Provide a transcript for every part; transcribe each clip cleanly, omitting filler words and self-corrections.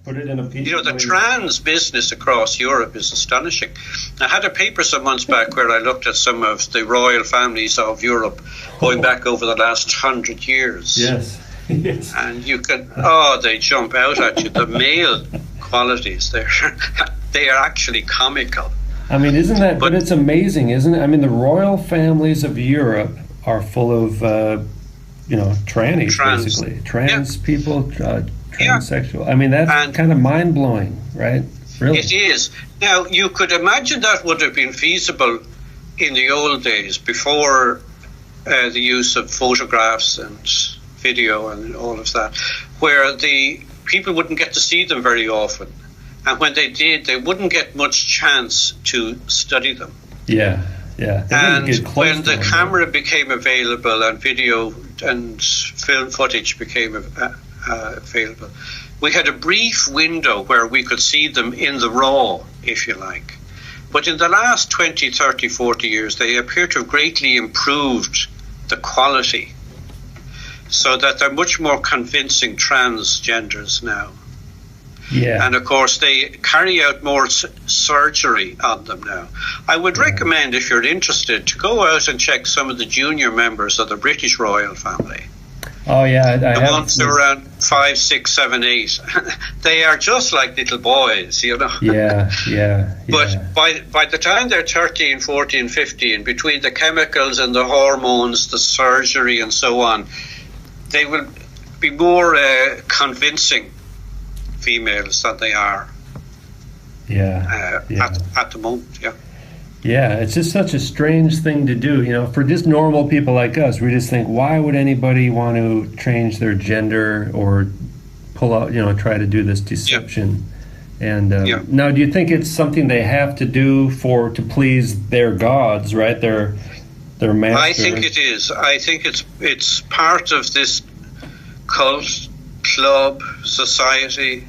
Put it in a piece. The trans business across Europe is astonishing. I had a paper some months back where I looked at some of the royal families of Europe going back over the last 100 years. Yes. Yes. And you can, they jump out at you. The male qualities, they are actually comical. I mean, isn't that, but it's amazing, isn't it? I mean, the royal families of Europe are full of, trannies, basically. Trans people, transsexual. I mean, that's kind of mind-blowing, right? Really. It is. Now, you could imagine that would have been feasible in the old days, before the use of photographs and video and all of that, where the people wouldn't get to see them very often. And when they did, they wouldn't get much chance to study them. Yeah. And when the camera became available and video and film footage became available, we had a brief window where we could see them in the raw, if you like. But in the last 20, 30, 40 years, they appear to have greatly improved the quality, so that they're much more convincing transgenders now. Yeah. And of course, they carry out more surgery on them now. I would recommend, if you're interested, to go out and check some of the junior members of the British royal family. Oh, yeah. The ones who are around 5, 6, 7, 8. They are just like little boys, Yeah. But by the time they're 13, 14, 15, between the chemicals and the hormones, the surgery and so on, they will be more convincing females than they are at the moment. Yeah, it's just such a strange thing to do. For just normal people like us, we just think, why would anybody want to change their gender or pull out, try to do this deception? And now, do you think it's something they have to do to please their gods, right? Their master? I think it is. I think it's part of this cult, club, society.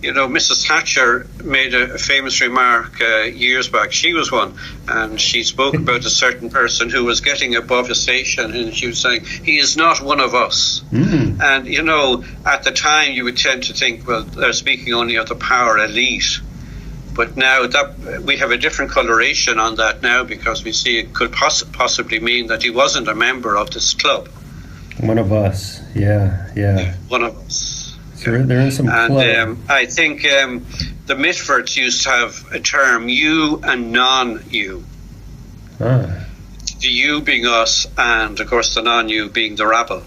Mrs. Thatcher made a famous remark years back. She was one, and she spoke about a certain person who was getting above a station, and she was saying, he is not one of us. Mm. And, at the time you would tend to think, well, they're speaking only of the power elite. But now that we have a different coloration on that now, because we see it could possibly mean that he wasn't a member of this club. One of us, yeah. One of us. So there is some club. And I think the Mitfords used to have a term, you and non-you. Ah. The you being us, and of course the non-you being the rabble.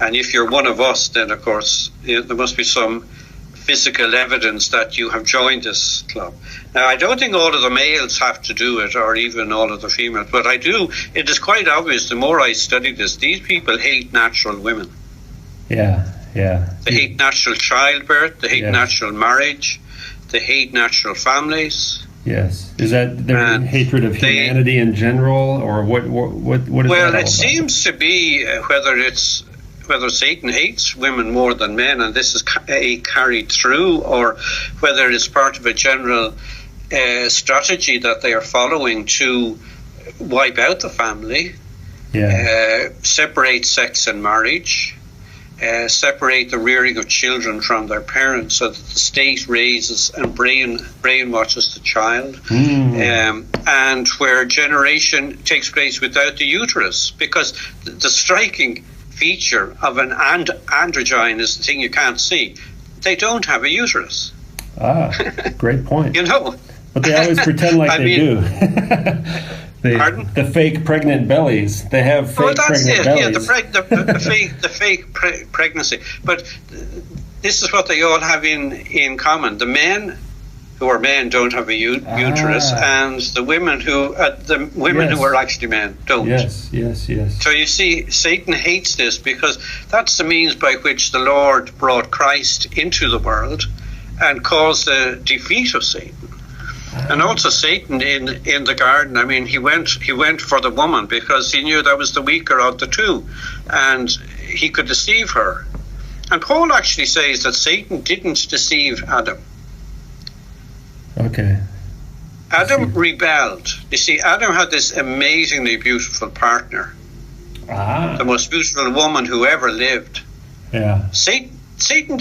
And if you're one of us, then of course there must be some physical evidence that you have joined this club. Now, I don't think all of the males have to do it, or even all of the females, but it is quite obvious, the more I study this, these people hate natural women. Yeah. They hate natural childbirth, they hate natural marriage, they hate natural families. Yes. Is that their hatred of humanity in general, or what is that all Well, about? it seems to be whether Satan hates women more than men, and this is carried through, or whether it's part of a general strategy that they are following to wipe out the family, separate sex and marriage, separate the rearing of children from their parents, so that the state raises and brainwashes the child, and where generation takes place without the uterus, because the striking feature of an androgyne is the thing you can't see. They don't have a uterus. Ah, great point. But they always pretend like they do. Pardon? The fake pregnant bellies. They have fake pregnant bellies. Yeah, the fake pregnancy. But this is what they all have in common. The men who are men don't have a uterus, and the women who are actually men don't. Yes. So you see, Satan hates this, because that's the means by which the Lord brought Christ into the world and caused the defeat of Satan. And also Satan in the garden, I mean, he went for the woman because he knew that was the weaker of the two, and he could deceive her. And Paul actually says that Satan didn't deceive Adam. Okay. Adam rebelled. You see, Adam had this amazingly beautiful partner. The most beautiful woman who ever lived. Yeah. Satan Satan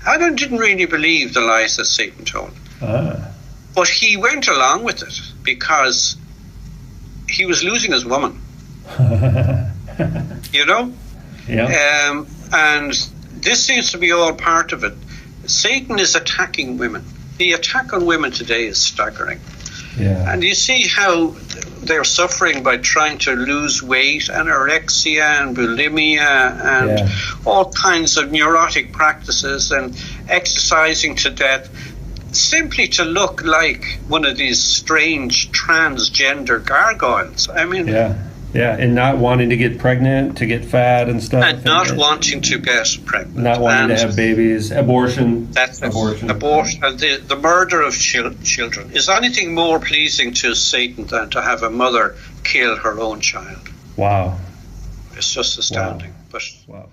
Adam didn't really believe the lies that Satan told. But he went along with it because he was losing his woman. You know? Yeah. And this seems to be all part of it. Satan is attacking women. The attack on women today is staggering. Yeah. And you see how they're suffering by trying to lose weight, anorexia and bulimia and all kinds of neurotic practices and exercising to death simply to look like one of these strange transgender gargoyles. I mean... Yeah, and not wanting to get pregnant, to get fat and stuff. And not wanting to get pregnant. Not wanting to have babies. Abortion. That's abortion. And the murder of children. Is anything more pleasing to Satan than to have a mother kill her own child? Wow. It's just astounding. Wow.